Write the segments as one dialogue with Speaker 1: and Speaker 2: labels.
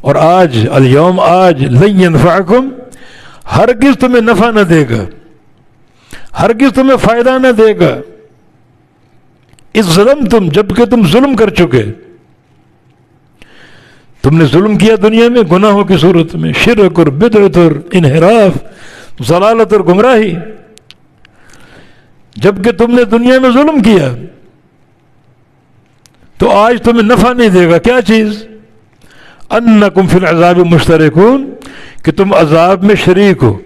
Speaker 1: اور آج الیوم آج لن ینفعکم ہرگز تمہیں نفع نہ دے گا، ہرگز تمہیں فائدہ نہ دے گا، اس ظلمتم جب کہ تم ظلم کر چکے، تم نے ظلم کیا دنیا میں گناہوں کی صورت میں، شرک اور بدعت اور انحراف، ضلالت اور گمراہی، جب کہ تم نے دنیا میں ظلم کیا تو آج تمہیں نفع نہیں دے گا۔ کیا چیز؟ انکم فی العذاب مشترکون، کہ تم عذاب میں شریک ہو۔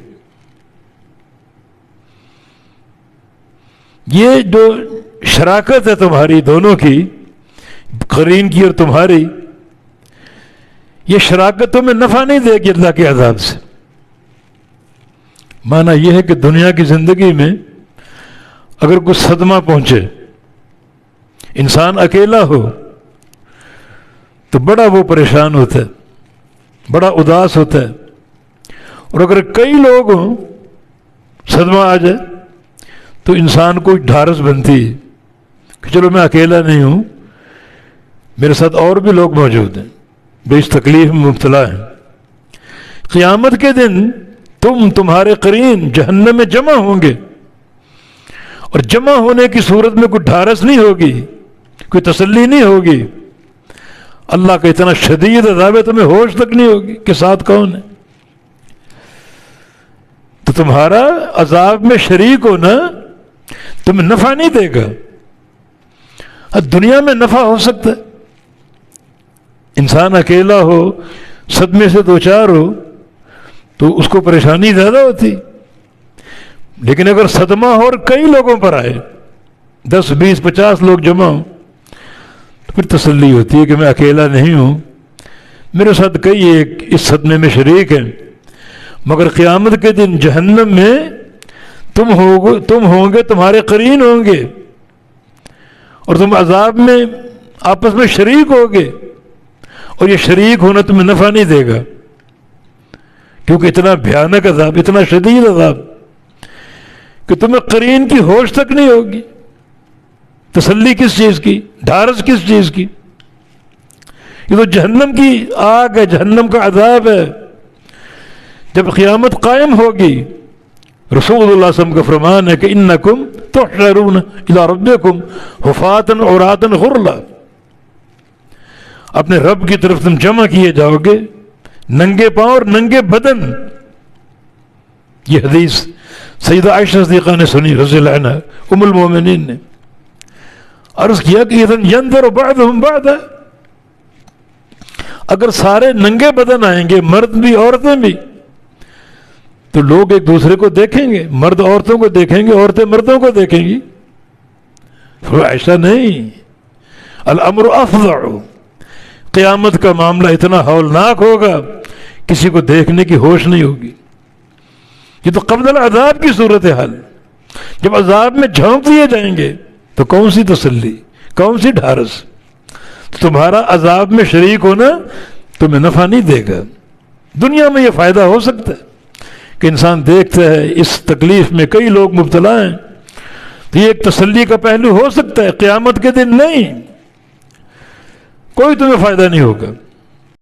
Speaker 1: یہ جو شراکت ہے تمہاری دونوں کی، قرین کی اور تمہاری، یہ شراکت تمہیں نفع نہیں دے گی اللہ کے عذاب سے۔ معنی یہ ہے کہ دنیا کی زندگی میں اگر کوئی صدمہ پہنچے، انسان اکیلا ہو تو بڑا وہ پریشان ہوتا ہے، بڑا اداس ہوتا ہے، اور اگر کئی لوگ ہوں صدمہ آ جائے تو انسان کو ڈھارس بنتی ہے کہ چلو میں اکیلا نہیں ہوں، میرے ساتھ اور بھی لوگ موجود ہیں جو اس تکلیف میں مبتلا ہیں۔ قیامت کے دن تمہارے قرین جہنم میں جمع ہوں گے، اور جمع ہونے کی صورت میں کوئی ڈھارس نہیں ہوگی، کوئی تسلی نہیں ہوگی، اللہ کا اتنا شدید عذاب ہے تمہیں ہوش تک نہیں ہوگی کہ ساتھ کون ہے۔ تو تمہارا عذاب میں شریک ہونا تمہیں نفع نہیں دے گا۔ دنیا میں نفع ہو سکتا ہے، انسان اکیلا ہو، صدمے سے دوچار ہو تو اس کو پریشانی زیادہ ہوتی، لیکن اگر صدمہ ہو اور کئی لوگوں پر آئے، 10 20 50 لوگ جمع ہوں، تو پھر تسلی ہوتی ہے کہ میں اکیلا نہیں ہوں، میرے ساتھ کئی ایک اس صدمے میں شریک ہیں۔ مگر قیامت کے دن جہنم میں تم ہوں گے، تمہارے قرین ہوں گے، اور تم عذاب میں آپس میں شریک ہوگے، اور یہ شریک ہونا تمہیں نفع نہیں دے گا، کیونکہ اتنا بھیانک عذاب، اتنا شدید عذاب کہ تمہیں قرین کی ہوش تک نہیں ہوگی۔ تسلی کس چیز کی؟ ڈھارس کس چیز کی؟ یہ تو جہنم کی آگ ہے، جہنم کا عذاب ہے۔ جب قیامت قائم ہوگی، رسول اللہ صلی اللہ علیہ وسلم کا فرمان ہے کہ انکم تحشرون الی ربکم حفاۃ عراۃ غرلا، اپنے رب کی طرف تم جمع کیے جاؤ گے ننگے پاؤں اور ننگے بدن۔ یہ حدیث سیدہ عائشہ صدیقہ نے سنی رضی اللہ عنہا، ام المومنین نے عرض کیا کہ اذن ینظر بعضهم بعضا، اگر سارے ننگے بدن آئیں گے، مرد بھی عورتیں بھی، تو لوگ ایک دوسرے کو دیکھیں گے، مرد عورتوں کو دیکھیں گے، عورتیں مردوں کو دیکھیں گی۔ ایسا نہیں، الامر افظع، قیامت کا معاملہ اتنا ہولناک ہوگا کسی کو دیکھنے کی ہوش نہیں ہوگی۔ یہ تو قبل العذاب کی صورت حال، جب عذاب میں جھونک دیے جائیں گے تو کون سی تسلی، کون سی ڈھارس؟ تمہارا عذاب میں شریک ہونا تمہیں نفع نہیں دے گا۔ دنیا میں یہ فائدہ ہو سکتا ہے کہ انسان دیکھتا ہے اس تکلیف میں کئی لوگ مبتلا ہیں، تو یہ ایک تسلی کا پہلو ہو سکتا ہے۔ قیامت کے دن نہیں، کوئی تمہیں فائدہ نہیں ہوگا۔